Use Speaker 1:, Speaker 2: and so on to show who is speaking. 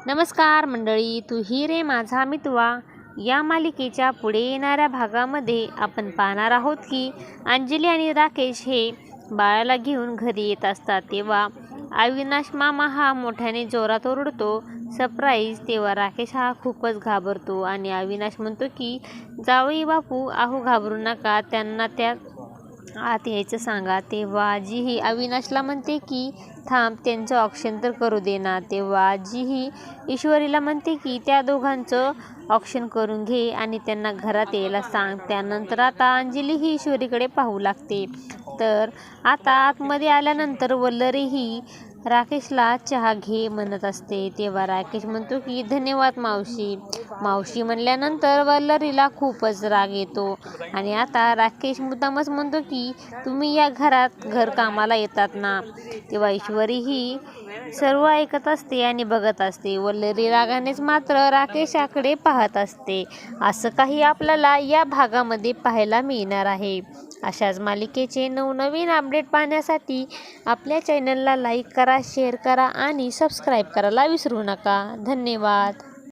Speaker 1: नमस्कार मंडळी, तू ही रे माझा मितवा या मालिकेच्या पुढे येणाऱ्या भागामध्ये आपण पाहणार आहोत की अंजली आणि राकेश हे बाळाला घेऊन घरी येत असतात तेव्हा अविनाश मामा हा मोठ्याने जोरात ओरडतो सरप्राईज। तेव्हा राकेश हा खूपच घाबरतो आणि अविनाश म्हणतो की जावई बापू अहो घाबरू नका, त्यांना त्या आत यायचं सांगा। तेव्हा आजीही अविनाशला म्हणते की थांब, त्यांचं ऑक्शन तर करू दे ना। तेव्हा आजीही ईश्वरीला म्हणते की त्या दोघांचं ऑक्शन करून घे आणि त्यांना घरात यायला सांग। त्यानंतर आता अंजली ही ईश्वरीकडे पाहू लागते। तर आता आतमध्ये आल्यानंतर वल्लरीही राकेशला चहा घे म्हणत असते। तेव्हा राकेश म्हणतो की धन्यवाद मावशी। मावशी म्हणल्यानंतर वल्लरीला खूपच राग येतो आणि आता राकेश मुद्दामच म्हणतो की तुम्ही या घरात घरकामाला येतात ना। तेव्हा ईश्वरी ही सर्व ऐकत असते आणि बघत असते। वल्लरी रागानेच मात्र राकेशाकडे पाहत असते। असं काही आपल्याला या भागामध्ये पाहायला मिळणार आहे। अशाच मालिकेचे नवनवीन अपडेट पाहण्यासाठी आपल्या चॅनलला लाईक करा, शेअर करा आणि सबस्क्राईब करायला विसरू नका। धन्यवाद।